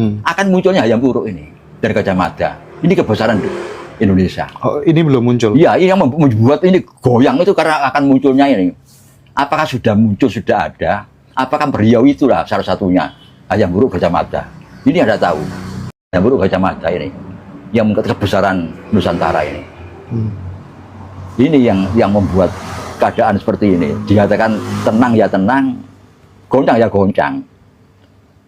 akan munculnya hayam wuruk ini dari Gajah Mada. Ini kebesaran Indonesia. Oh, ini belum muncul? Iya, ini yang membuat ini goyang itu karena akan munculnya ini. Apakah sudah muncul, sudah ada? Apakah beliau itulah salah satunya hayam wuruk Gajah Mada? Ini Anda tahu. Hayam wuruk Gajah Mada ini yang mengangkat kebesaran Nusantara ini. Ini yang membuat keadaan seperti ini. Dikatakan tenang ya tenang, goncang ya goncang.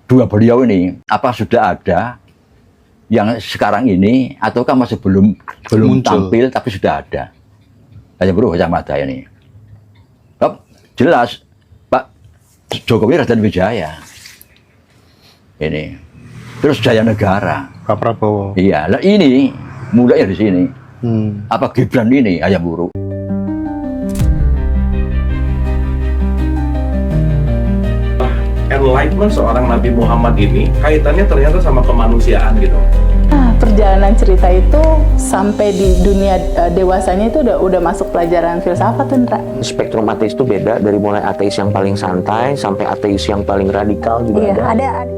Dua beliau ini apa sudah ada yang sekarang ini ataukah masih belum Muncul. tampil tapi sudah ada. Hayam wuruk Gajah Mada ini. Jelas Pak Jokowi Raden Wijaya. Ini. Terus Jaya Negara. Pak Prabowo. Iya, lah ini mulai dari sini. Apa Gibran ini hayam wuruk? Enlightenment seorang Nabi Muhammad ini kaitannya ternyata sama kemanusiaan gitu. Nah, perjalanan cerita itu sampai di dunia dewasanya itu udah masuk pelajaran filsafat, Indra. Spektrum ateis itu beda, dari mulai ateis yang paling santai sampai ateis yang paling radikal juga Iya, ada. ada.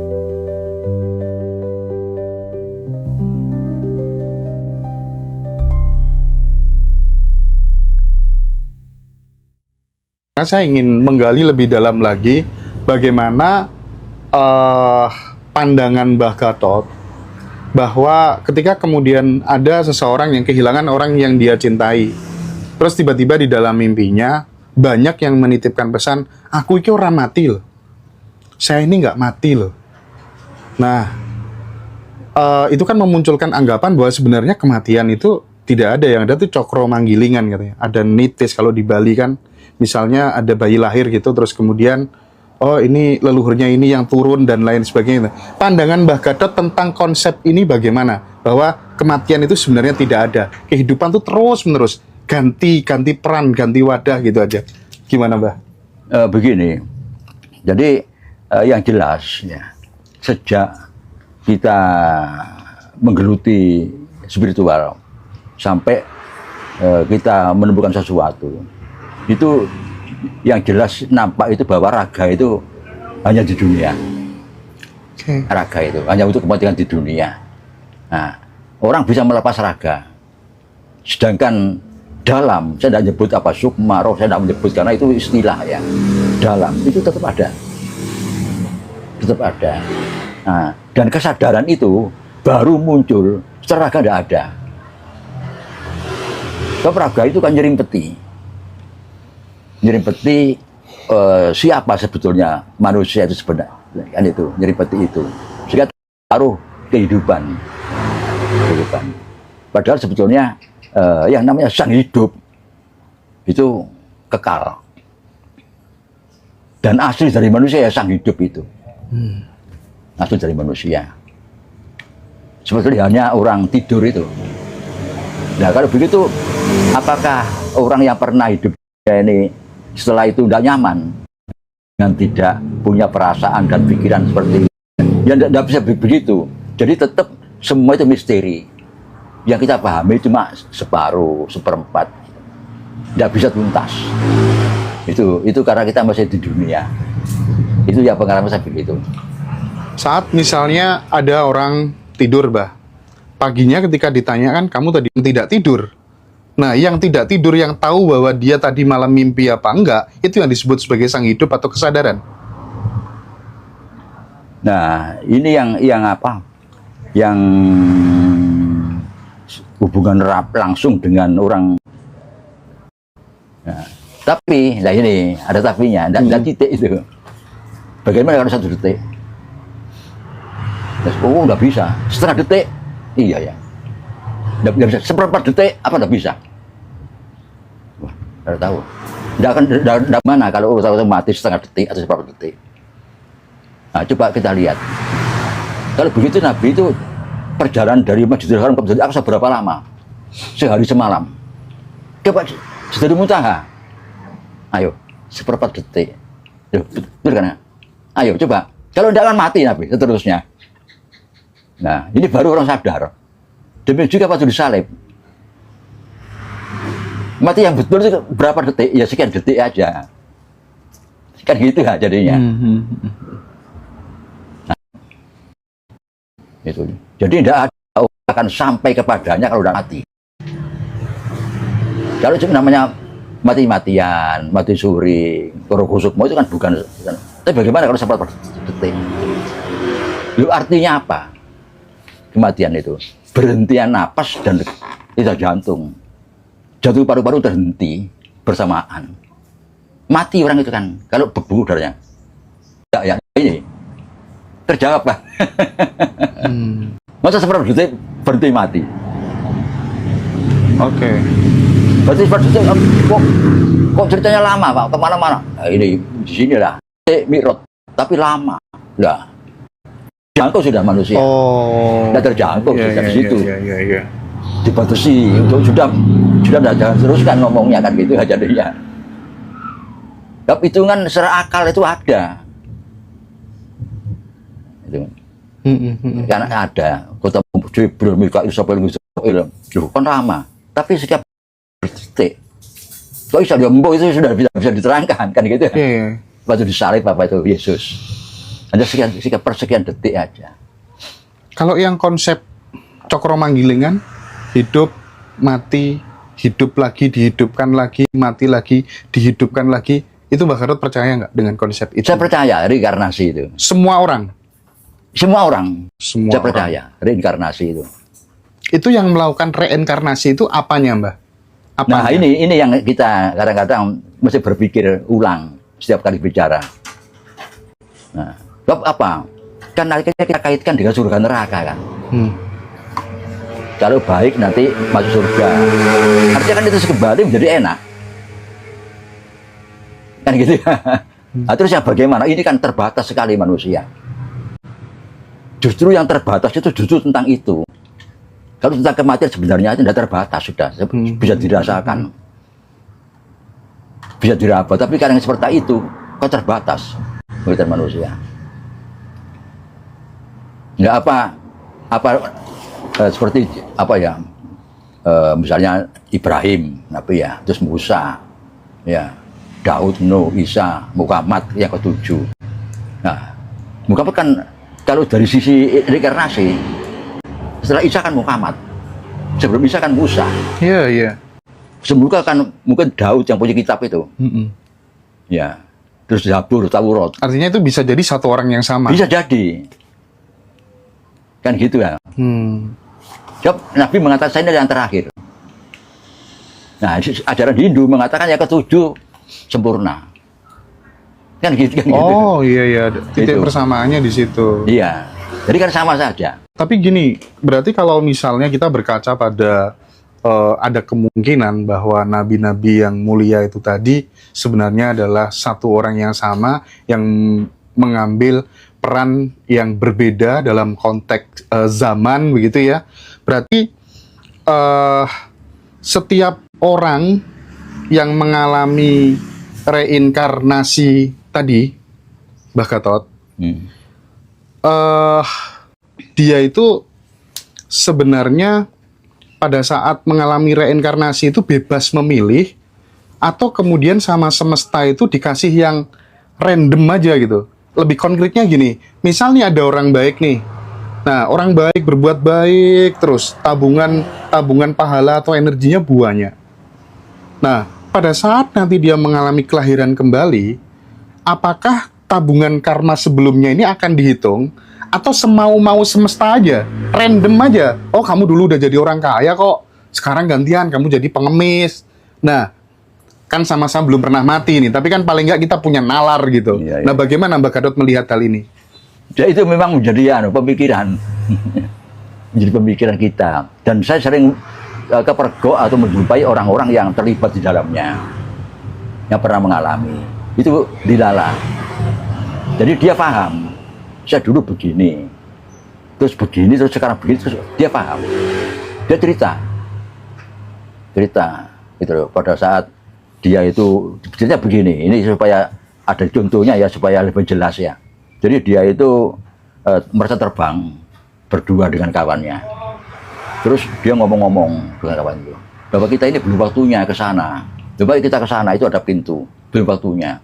Saya ingin menggali lebih dalam lagi bagaimana pandangan Mbah Gatot bahwa ketika kemudian ada seseorang yang kehilangan orang yang dia cintai, terus tiba-tiba di dalam mimpinya banyak yang menitipkan pesan, aku ini orang mati loh, saya ini nggak mati loh. Nah, itu kan memunculkan anggapan bahwa sebenarnya kematian itu tidak ada, yang ada tuh cokro manggilingan katanya. Ada nitis kalau di Bali kan, misalnya ada bayi lahir gitu, terus kemudian oh ini leluhurnya ini yang turun dan lain sebagainya. Pandangan Mbah Gatot tentang konsep ini bagaimana? Bahwa kematian itu sebenarnya tidak ada. Kehidupan tuh terus-menerus ganti peran, ganti wadah gitu aja. Gimana, Mbah? Begini. Jadi yang jelas ya, sejak kita menggeluti spiritual sampai kita menemukan sesuatu, itu yang jelas nampak itu bahwa raga itu hanya di dunia. Raga itu hanya untuk kepentingan di dunia. Nah, orang bisa melepas raga, sedangkan dalam, saya tidak menyebut apa sukma, roh, saya tidak menyebut karena itu istilah ya. Dalam itu tetap ada, tetap ada. Nah, dan kesadaran itu baru muncul setelah raga tidak ada. Sebab raga itu kan nyerimpeti siapa sebetulnya manusia itu sebenarnya, kan itu nyerimpeti itu sehingga taruh kehidupan. Padahal sebetulnya yang namanya sang hidup itu kekal dan asli dari manusia ya sang hidup itu. Asli dari manusia. Sebetulnya hanya orang tidur itu. Nah kalau begitu, apakah orang yang pernah hidup ini setelah itu tidak nyaman, dengan tidak punya perasaan dan pikiran seperti itu? Ya tidak bisa begitu. Jadi tetap semua itu misteri. Yang kita pahami cuma separuh, seperempat. Tidak bisa tuntas. Itu karena kita masih di dunia. Itu ya pengalaman saya begitu. Saat misalnya ada orang tidur, Mbah, paginya ketika ditanyakan, kamu tadi tidak tidur. Nah, yang tidak tidur, yang tahu bahwa dia tadi malam mimpi apa enggak, itu yang disebut sebagai sang hidup atau kesadaran. Nah, ini yang apa? Yang hubungan langsung dengan orang. Nah, tapi, nah ini ada tapinya, ada titik itu. Bagaimana kalau 1 detik? Oh, nggak bisa. Setengah detik, iya ya. Nggak bisa. Seperempat detik, apa nggak bisa? Wah, nggak tahu. Nggak mana kalau urusan mati setengah detik atau seperempat detik. Nah, coba kita lihat. Kalau begitu Nabi itu perjalanan dari Masjidil Haram ke Masjidil Aqsa berapa lama? Sehari semalam. Coba Sidratul Muntaha. Ayo, seperempat detik. Betul kan? Ayo coba. Kalau tidak akan mati Nabi seterusnya. Nah, ini baru orang sadar. Demikian juga waktu disalib. Mati yang betul itu berapa detik? Ya sekian detik aja. Kan gitu ya jadinya. Itu. Jadi tidak ada akan sampai kepadanya kalau udah mati. Kalau namanya mati-matian, mati suri, korok-kusukmo itu kan bukan. Tapi bagaimana kalau sempat detik? Lu artinya apa? Kematian itu berhentian napas dan tidak jantung. Jantung paru-paru terhenti bersamaan. Mati orang itu kan kalau bebu udaranya. Ya ini terjawab kan. Masa seperti detik berhenti mati? Oke. Berarti seperti itu, kok ceritanya lama Pak, kemana-mana? Nah, ini di sini lah, Mi'raj, tapi lama. Lah, jangkau sudah manusia. Oh. Tidak terjangkau sudah di situ. Iya. Dibatasi, sudah jangan teruskan ngomongnya kan gitu jadinya. Tapi hitungan secara akal itu ada. Itu. Karena ada kota Jibril, Mikail, Israfil, kan lama. Tapi setiap detik, kok bisa diombo itu sudah bisa diterangkan kan gitu. Iya. Waktu disalib apa itu Yesus. Hanya sekian detik aja. Kalau yang konsep cokro manggilingan, hidup, mati, hidup lagi, dihidupkan lagi, mati lagi, dihidupkan lagi, itu Mbak Gatot percaya nggak dengan konsep itu? Saya percaya reinkarnasi itu. Semua orang? Semua orang. Semua Saya orang. percaya reinkarnasi itu. Itu yang melakukan reinkarnasi itu apanya, Mbak? Nah ini yang kita kadang-kadang mesti berpikir ulang setiap kali bicara. Nah, apa? Kan kita kaitkan dengan surga neraka kan. Kalau baik nanti masuk surga. Artinya kan itu kembali menjadi enak. Kan gitu ya. Nah, terus ya bagaimana? Ini kan terbatas sekali manusia. Justru yang terbatas itu justru tentang itu. Kalau tentang kematian sebenarnya itu tidak terbatas sudah, bisa dirasakan, bisa diraba. Tapi kadang seperti itu, kok terbatas kematian manusia. Nggak seperti apa ya? Misalnya Ibrahim, Nabi ya, terus Musa, ya, Daud, Nuh, Isa, Muhammad yang ketujuh. Nah, Muhammad kan kalau dari sisi reinkarnasi. Setelah Isa kan Muhammad, sebelum Isa kan Musa. Iya. Sebelumnya kan mungkin Daud yang punya kitab itu. Ya, terus Zabur, Taurat. Artinya itu bisa jadi satu orang yang sama. Bisa jadi, kan gitu ya. Sebab Nabi mengatakan saya ini yang terakhir. Nah, ajaran Hindu mengatakan yang ketujuh sempurna. Kan gitu. Oh iya, titik Gitu. persamaannya di situ. Iya, jadi kan sama saja. Tapi gini, berarti kalau misalnya kita berkaca pada ada kemungkinan bahwa nabi-nabi yang mulia itu tadi sebenarnya adalah satu orang yang sama yang mengambil peran yang berbeda dalam konteks zaman begitu ya. Berarti setiap orang yang mengalami reinkarnasi tadi, Mbah Gatot, dia itu sebenarnya pada saat mengalami reinkarnasi itu bebas memilih atau kemudian sama semesta itu dikasih yang random aja gitu. Lebih konkretnya gini, misalnya ada orang baik nih. Nah, orang baik berbuat baik terus tabungan pahala atau energinya banyak. Nah, pada saat nanti dia mengalami kelahiran kembali, apakah tabungan karma sebelumnya ini akan dihitung atau semau-mau semesta aja, random aja. Oh, kamu dulu udah jadi orang kaya kok, sekarang gantian kamu jadi pengemis. Nah, kan sama-sama belum pernah mati nih, tapi kan paling nggak kita punya nalar gitu. Iya. Nah, bagaimana Mbak Gatot melihat hal ini? Ya, itu memang menjadi pemikiran, menjadi pemikiran kita. Dan saya sering kepergok atau menjumpai orang-orang yang terlibat di dalamnya, yang pernah mengalami itu dilala. Jadi dia paham. Saya dulu begini, terus sekarang begini, terus dia paham. Dia cerita gitu loh. Pada saat dia itu ceritanya begini, ini supaya ada contohnya ya, supaya lebih jelas ya. Jadi dia itu merasa terbang berdua dengan kawannya. Terus dia ngomong-ngomong dengan kawan itu, bahwa kita ini belum waktunya ke sana. Lebih baik kita ke sana, itu ada pintu, belum waktunya.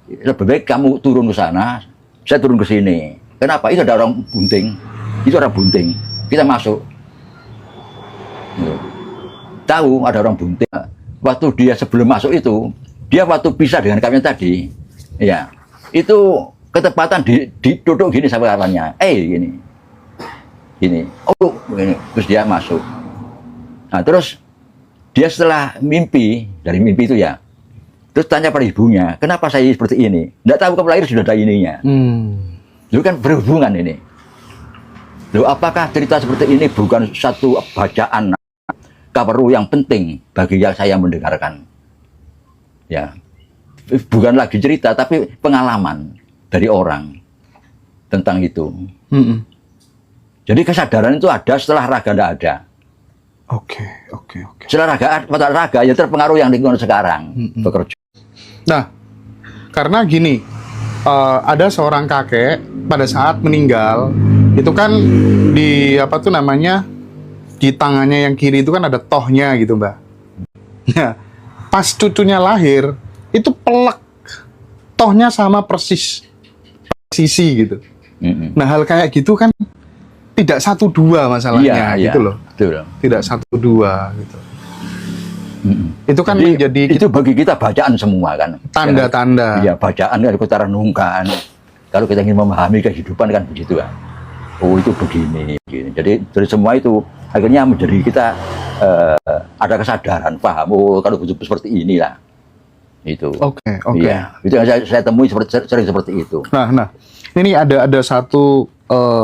Lebih baik kamu turun ke sana, saya turun ke sini. Kenapa? Itu ada orang bunting. itu orang bunting. Kita masuk. Gitu. Tahu ada orang bunting. Waktu dia sebelum masuk itu, dia waktu pisah dengan kami tadi, ya itu ketepatan duduk gini sama kawannya. Gini. Oh, gini. Terus dia masuk. Nah, terus dia setelah mimpi, dari mimpi itu ya, terus tanya pada ibunya, kenapa saya seperti ini? Nggak tahu kapan lahir sudah ada ininya. Itu kan berhubungan ini. Loh, apakah cerita seperti ini bukan satu bacaan kabaru yang penting bagi yang saya mendengarkan? Ya, bukan lagi cerita, tapi pengalaman dari orang tentang itu. Jadi kesadaran itu ada setelah raga tidak ada. Oke. Setelah raga ya terpengaruh yang lingkungan sekarang bekerja. Nah, karena gini, ada seorang kakek pada saat meninggal itu kan di di tangannya yang kiri itu kan ada tohnya gitu, Mbak. Nah, pas cucunya lahir itu pelek, tohnya sama persis sisi gitu. Nah, hal kayak gitu kan tidak 1-2 masalahnya gitu loh. Betul. Tidak 1-2 gitu. Itu kan menjadi itu bagi kita bacaan semua kan. tanda-tanda. Iya, bacaan kan kita renungkan. Kalau kita ingin memahami kehidupan kan begitu kan. Oh, itu begini. Jadi dari semua itu akhirnya menjadi kita ada kesadaran, paham. Oh, kalau betul seperti inilah. Itu. Oke. Iya, itu yang saya temui sering seperti itu. Nah, ini ada satu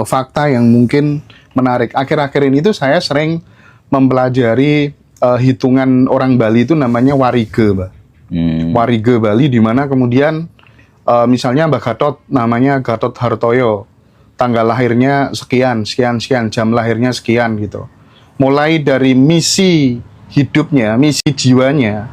fakta yang mungkin menarik. Akhir-akhir ini tuh saya sering mempelajari hitungan orang Bali itu namanya warige, Mbak. Warige Bali, di mana kemudian misalnya Mbak Gatot namanya Gatot Hartoyo, tanggal lahirnya sekian, jam lahirnya sekian gitu. Mulai dari misi hidupnya, misi jiwanya,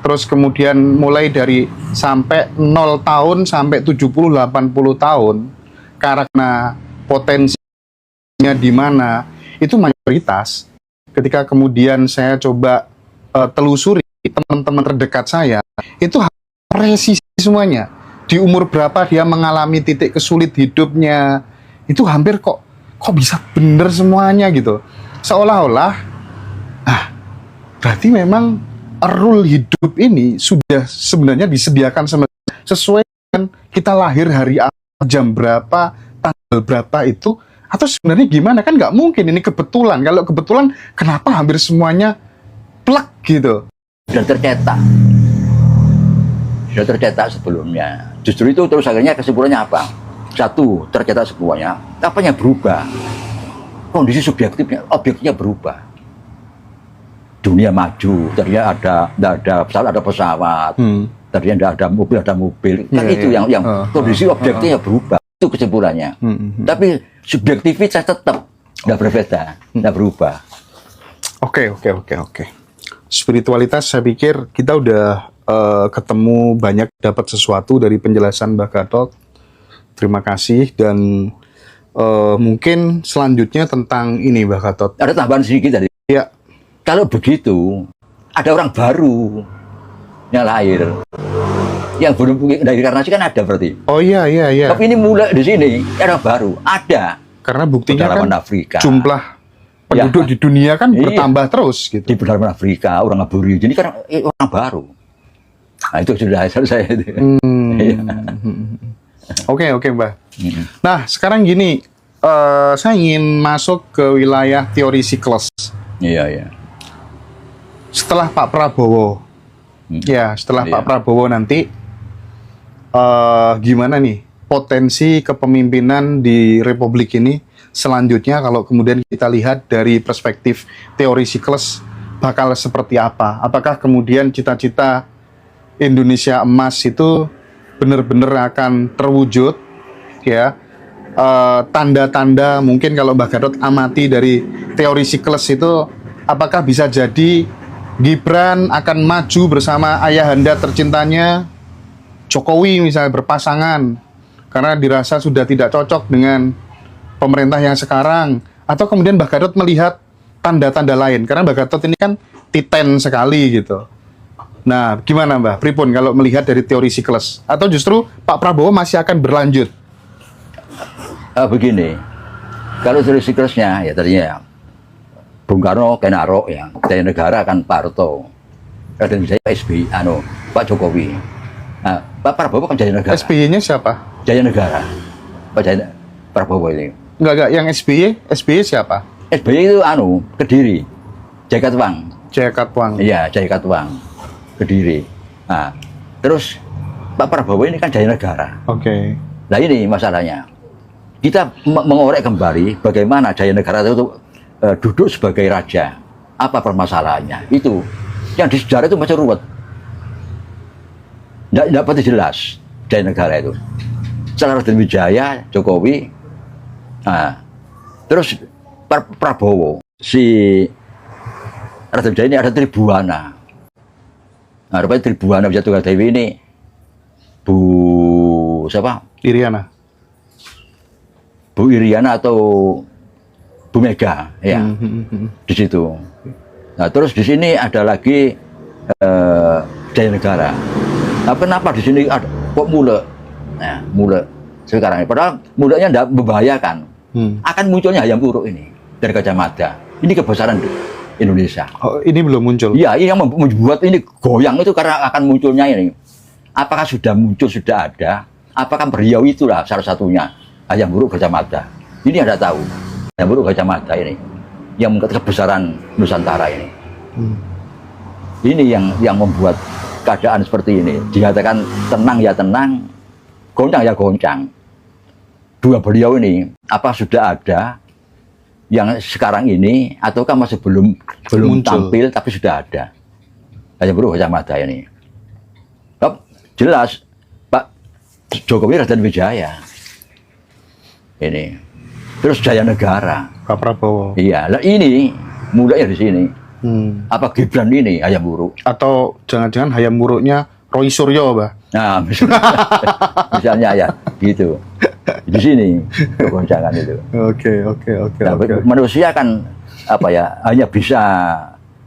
terus kemudian mulai dari sampai 0 tahun sampai 70-80 tahun, karena potensinya di mana, itu mayoritas. Ketika kemudian saya coba telusuri teman-teman terdekat saya, itu presisi semuanya. Di umur berapa dia mengalami titik kesulit hidupnya, itu hampir kok bisa bener semuanya gitu. Seolah-olah, berarti memang rule hidup ini sudah sebenarnya disediakan sesuai dengan kita lahir hari apa, jam berapa, tanggal berapa itu. Atau sebenarnya gimana? Kan nggak mungkin ini kebetulan. Kalau kebetulan, kenapa hampir semuanya plek gitu? Sudah tercetak sebelumnya. Justru itu terus akhirnya kesimpulannya apa? Satu, tercetak semuanya. Apanya berubah? Kondisi subjektifnya, objeknya berubah. Dunia maju, tadinya ada pesawat, tadinya ada mobil. Kan itu yang kondisi objektifnya berubah. Itu kesimpulannya. Tapi subjektivitas tetap nggak berbeda, nggak berubah. Oke. Spiritualitas, saya pikir kita udah ketemu banyak, dapat sesuatu dari penjelasan Mbak Gatot. Terima kasih. Dan mungkin selanjutnya tentang ini, Mbak Gatot. Ada tambahan sedikit tadi. Ya. Kalau begitu, ada orang baru yang lahir. Yang belum dari reinkarnasi kan ada berarti. Oh iya. Tapi ini mulai di sini ada orang baru, ada. Karena buktinya kan Afrika. jumlah penduduk di dunia kan bertambah terus gitu. Di pedalaman Afrika, orang Aborigin, jadi kan orang baru. Nah, itu sudah saya itu. Oke, Mbak. Nah, sekarang gini, saya ingin masuk ke wilayah teori siklus. Iya. Setelah Pak Prabowo. Pak Prabowo nanti gimana nih potensi kepemimpinan di Republik ini selanjutnya, kalau kemudian kita lihat dari perspektif teori siklus, bakal seperti apa? Apakah kemudian cita-cita Indonesia emas itu benar-benar akan terwujud, ya? Tanda-tanda mungkin kalau Mbak Gatot amati dari teori siklus itu, apakah bisa jadi Gibran akan maju bersama ayahanda tercintanya Jokowi misalnya, berpasangan karena dirasa sudah tidak cocok dengan pemerintah yang sekarang, atau kemudian Mbak Gatot melihat tanda-tanda lain, karena Mbak Gatot ini kan titen sekali gitu. Nah, gimana Mbak Pripun kalau melihat dari teori siklus, atau justru Pak Prabowo masih akan berlanjut? Begini, Kalau dari siklusnya ya tadinya ya, Bung Karno Kenaro ya, Jaya Negara kan Pak Harto, Raden Wijaya SBY, Pak Jokowi. Nah, Pak Prabowo kan Jaya Negara. SBY-nya siapa? Jaya Negara. Pak Jaya Prabowo ini. Enggak, yang SBY siapa? SBY itu Kediri, Jaya Katuang. Jaya Katuang. Iya, Jaya Katuang, Kediri. Nah, terus Pak Prabowo ini kan Jaya Negara. Oke. Nah ini masalahnya. Kita mengorek kembali bagaimana Jaya Negara itu duduk sebagai raja. Apa permasalahannya? Itu yang di sejarah itu masih ruwet. Tidak pasti jelas Jaya Negara itu. Setelah Raden Wijaya, Jokowi, nah, terus Prabowo, si Raden Wijaya ini ada Tribuana. Nah, rupanya Tribuana Wijaya Tunggal Dewi ini Bu siapa? Iriana. Bu Iriana atau Bu Mega ya di situ. Nah terus di sini ada lagi Jaya Negara. Nah kenapa di sini ada kok mule? Nah mule sekarang ini. Padahal mulanya tidak membahayakan. Akan munculnya Hayam Wuruk ini dari Gajah Mada. Ini kebesaran Indonesia. Oh, ini belum muncul. Iya, ini yang membuat ini goyang itu karena akan munculnya ini. Apakah sudah muncul, sudah ada? Apakah beliau itulah salah satunya Hayam Wuruk Gajah Mada? Ini ada tahu. Hayam Wuruk Gajah Mada ini yang mengatakan kebesaran Nusantara ini. Ini yang membuat keadaan seperti ini. Dikatakan tenang ya tenang, goncang ya goncang. Dua beliau ini apa sudah ada yang sekarang ini ataukah masih belum Muncul. tampil tapi sudah ada? Hayam Wuruk Gajah Mada ini. Jelas Pak Jokowi Raden Wijaya ini, terus Jaya Negara Pak Prabowo. iya. Nah ini mulai dari sini. Apa Gibran ini Hayam Wuruk? Atau jangan-jangan Hayam Wuruknya Roy Suryo, Mbak? Nah misalnya ya gitu di sini goncangan itu. Oke. Nah, manusia kan apa ya hanya bisa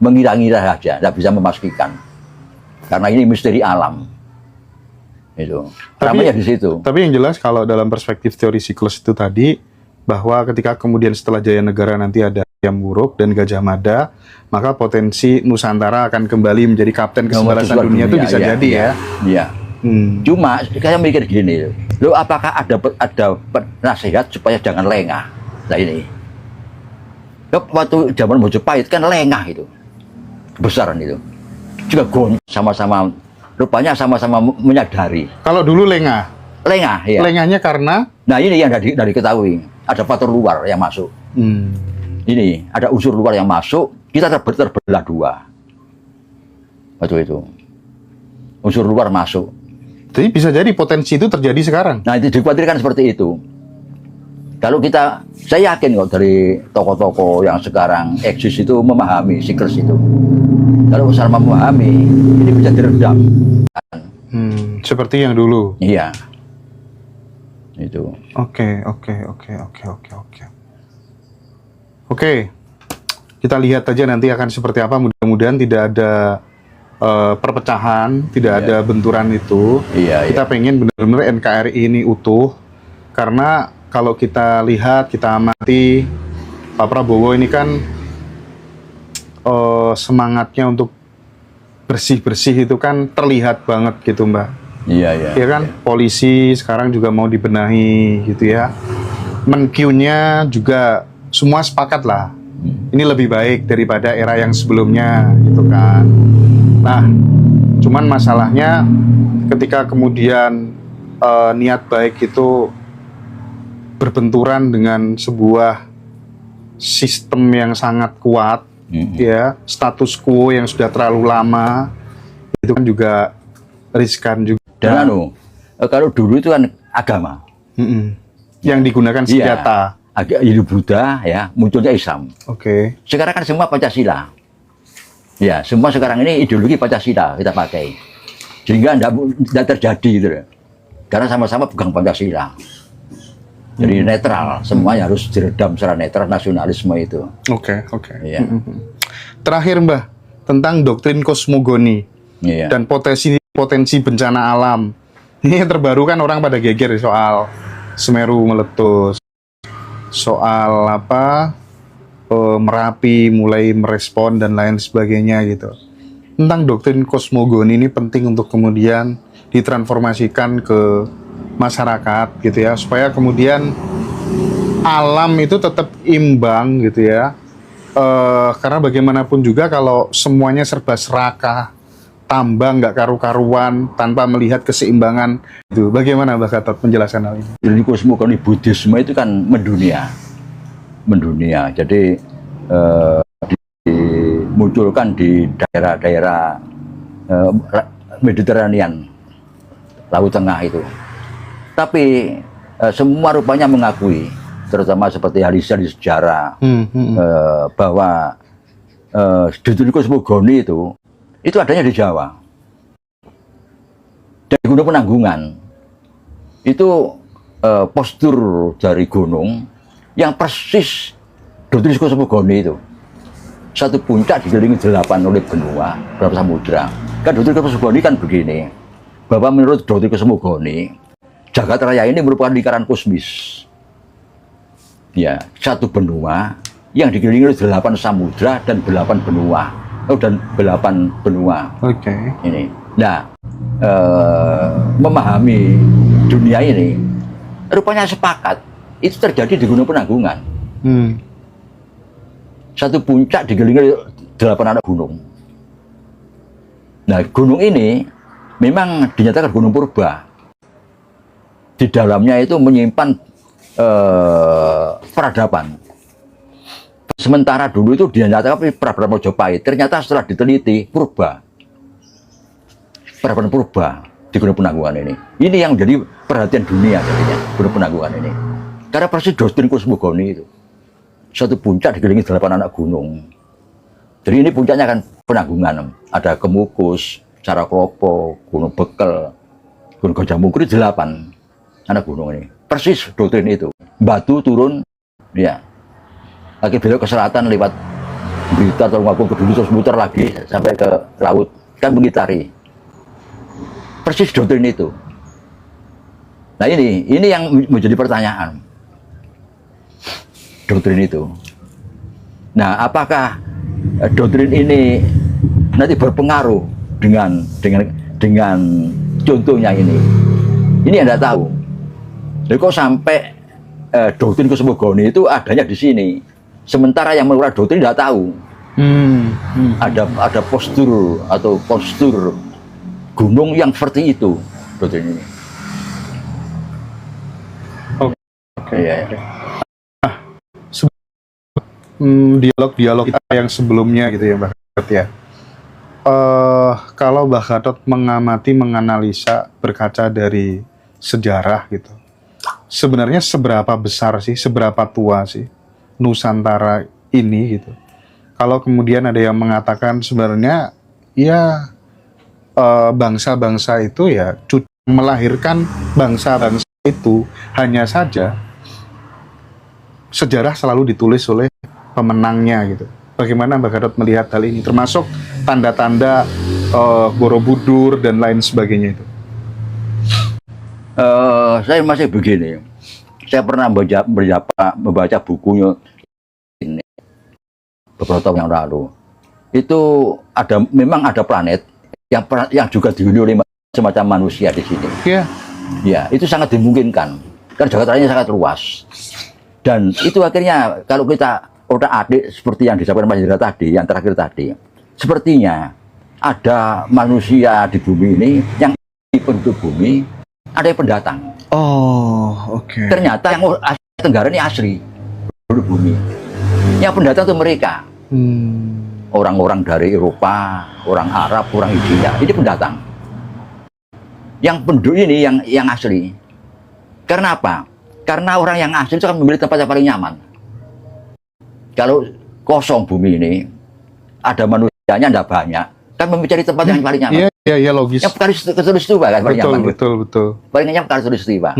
mengira-ngira saja, tidak bisa memastikan karena ini misteri alam. Itu ramai di situ. Tapi yang jelas kalau dalam perspektif teori siklus itu tadi, bahwa ketika kemudian setelah Jaya Negara nanti ada Hayam Wuruk dan Gajah Mada, maka potensi Nusantara akan kembali menjadi kapten kesebelasan dunia itu bisa jadi ya. Iya. Cuma saya mikir gini, lo apakah ada nasihat supaya jangan lengah? Nah ini, waktu zaman Mojopahit kan lengah itu, kebesaran itu, juga sama-sama. Rupanya sama-sama menyadari. Kalau dulu lengah ya. Lengahnya karena? Nah ini yang dari ketahui. Ada faktor luar yang masuk. Ini ada unsur luar yang masuk. Kita terbelah dua. Waktu itu. Unsur luar masuk. Jadi bisa jadi potensi itu terjadi sekarang. Nah itu dikhawatirkan seperti itu. Kalau saya yakin kok dari tokoh-tokoh yang sekarang eksis itu memahami siklus itu. Kalau sama memahami, ini bisa diredam. Seperti yang dulu. Iya. Itu. Oke. Kita lihat aja nanti akan seperti apa. Mudah-mudahan tidak ada perpecahan, tidak ada benturan itu. Iya. Kita pengen benar-benar NKRI ini utuh. Karena kalau kita lihat, kita amati, Pak Prabowo ini kan semangatnya untuk bersih-bersih itu kan terlihat banget gitu, Mbak. Iya. Ya kan, polisi sekarang juga mau dibenahi gitu ya. Men-Q-nya juga semua sepakat lah. Ini lebih baik daripada era yang sebelumnya gitu kan. Nah, cuman masalahnya ketika kemudian niat baik itu berbenturan dengan sebuah sistem yang sangat kuat, ya, status quo yang sudah terlalu lama, itu kan juga riskan juga. Dan kalau dulu itu kan agama. Yang digunakan senjata. Agak hidup Buddha, ya, munculnya Islam. Oke. Sekarang kan semua Pancasila. Ya, semua sekarang ini ideologi Pancasila kita pakai. Sehingga tidak terjadi gitu. Karena sama-sama pegang Pancasila. Jadi netral, semuanya harus diredam secara netral, nasionalisme itu. Oke. Iya. Terakhir, Mbah, tentang doktrin kosmogoni Iya. dan potensi bencana alam. Ini yang terbaru kan orang pada geger soal Semeru meletus, soal Merapi mulai merespon dan lain sebagainya gitu. Tentang doktrin kosmogoni ini penting untuk kemudian ditransformasikan ke masyarakat gitu ya, supaya kemudian alam itu tetap imbang gitu ya. Karena bagaimanapun juga kalau semuanya serba serakah, tambang nggak karu-karuan tanpa melihat keseimbangan itu, bagaimana Mbak Gatot menjelaskan hal ini? Jadi kosmogoni Buddhisme itu kan mendunia. Jadi dimunculkan di daerah-daerah Mediterranean, Laut Tengah itu. Tapi semua rupanya mengakui, terutama seperti Halisia di sejarah, bahwa doktrin kosmogoni itu adanya di Jawa. Dari Gunung Penanggungan itu postur dari gunung yang persis doktrin kosmogoni itu. Satu puncak dikelilingi 8 oleh benua, berapa samudra. Kan doktrin kosmogoni kan begini, bahwa menurut doktrin kosmogoni, jagat raya ini merupakan lingkaran kosmis. Ya, satu benua yang dikelilingi oleh 8 samudra dan 8 benua. Dan 8 benua. Oke. Ini. Nah, memahami dunia ini, rupanya sepakat itu terjadi di Gunung Penanggungan. Satu puncak dikelilingi 8 anak gunung. Nah, gunung ini memang dinyatakan gunung purba. Di dalamnya itu menyimpan peradaban. Sementara dulu itu dinyatakan peradaban Majapahit, ternyata setelah diteliti purba. Peradaban purba di Gunung Penanggungan ini. Ini yang jadi perhatian dunia jadinya, Gunung Penanggungan ini. Karena persis doktrin kosmogoni itu. Satu puncak dikelilingi 8 anak gunung. Jadi ini puncaknya kan Penanggungan. Ada Kemukus, Caraklopo, Gunung Bekel, Gunung Gajah Mungkur, 8 anak gunung ini. Persis doktrin itu. Batu turun, ya. Lagi belok ke selatan lewat Blitar atau Tulungagung ke dulu terus muter lagi sampai ke laut. Kan mengitari. Persis doktrin itu. Nah ini yang menjadi pertanyaan. Doktrin itu. Nah, apakah doktrin ini nanti berpengaruh dengan contohnya ini? Ini Anda tahu. Jadi kok sampai doktrin kosmogoni itu adanya di sini, sementara yang mengeluarkan doktrin tidak tahu. Ada postur atau postur gunung yang seperti itu doktrin ini. Oke. Ya. Dialog-dialog kita yang sebelumnya gitu ya Mbak Gatot ya. Kalau Mbak Gatot mengamati, menganalisa, berkaca dari sejarah gitu, sebenarnya seberapa besar sih, seberapa tua sih Nusantara ini gitu? Kalau kemudian ada yang mengatakan sebenarnya ya bangsa-bangsa itu ya melahirkan bangsa-bangsa itu, hanya saja sejarah selalu ditulis oleh pemenangnya gitu. Bagaimana Mbak Gatot melihat hal ini, termasuk tanda-tanda Borobudur dan lain sebagainya itu? Saya masih begini. Saya pernah membaca bukunya ini beberapa tahun yang lalu. Itu memang ada planet yang juga dihuni oleh semacam manusia di sini. Iya. Ya, itu sangat dimungkinkan. Kan jagat raya sangat luas. Dan itu akhirnya kalau kita otak-atik seperti yang disampaikan Mas Hendra tadi, yang terakhir tadi, sepertinya ada manusia di bumi ini yang penduduk bumi, ada yang pendatang. Oh, oke. Ternyata yang Asia Tenggara ini asli penduduk bumi. Yang pendatang itu mereka, orang-orang dari Eropa, orang Arab, orang India, ini pendatang. Yang penduduk ini yang asli. Karena apa? Karena orang yang asli itu akan memilih tempat yang paling nyaman. Kalau kosong bumi ini, ada manusianya tidak banyak, kan mencari tempat yang paling nyaman. Iya, logis. Yang Katulistiwa kan paling nyaman. Betul. Paling nyaman Katulistiwa.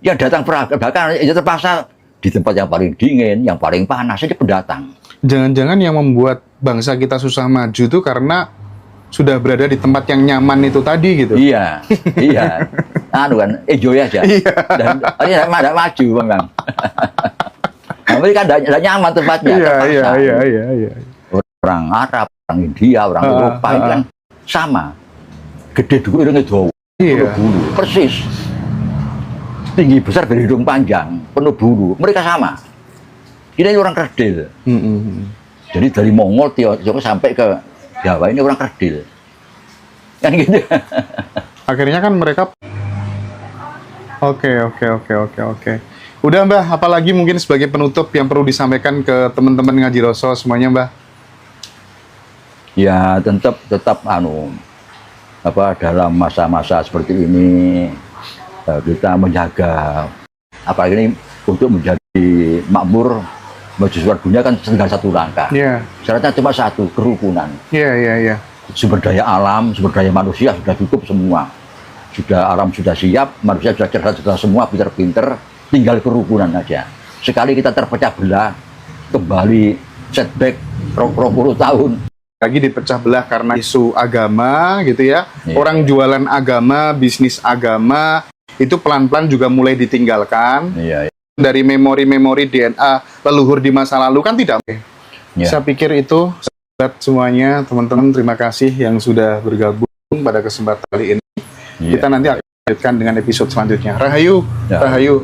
Yang datang bahkan ya terpaksa di tempat yang paling dingin, yang paling panas, jadi pendatang. Jangan-jangan yang membuat bangsa kita susah maju itu karena sudah berada di tempat yang nyaman itu tadi gitu. Iya. Kan, enjoy aja. Dan tidak maju, Bang. mereka tidak nyaman tempatnya. Iya, terpaksa. iya. Orang Arab, orang India, orang Eropa itu kan sama. Gede dulu hidungnya jauh, Iya. penuh bulu, persis. Tinggi besar berhidung panjang, penuh bulu. Mereka sama. Kita ini orang kerdil. Jadi dari Mongol, Tiongkok sampai ke Jawa ini orang kerdil. Kan gitu. Akhirnya kan mereka Oke. Udah Mbah, apalagi mungkin sebagai penutup yang perlu disampaikan ke teman-teman Ngaji Roso semuanya Mbah? Ya tetap dalam masa-masa seperti ini kita menjaga apalagi ini untuk menjadi makmur menuju surga dunia kan tinggal satu langkah. Iya. Syaratnya cuma satu, kerukunan. Iya. Sumber daya alam, sumber daya manusia sudah cukup semua. Sudah alam sudah siap, manusia sudah cerdas sudah semua, pinter-pinter, tinggal kerukunan aja. Sekali kita terpecah belah, kembali setback 20 tahun. Lagi dipecah belah karena isu agama gitu ya. Iya. Orang jualan agama, bisnis agama itu pelan-pelan juga mulai ditinggalkan. Iya. Dari memori-memori DNA leluhur di masa lalu kan tidak. Iya. Saya pikir itu sahabat semuanya, teman-teman terima kasih yang sudah bergabung pada kesempatan kali ini. Iya. Kita nanti akan lanjutkan dengan episode selanjutnya. Rahayu, Ya. rahayu.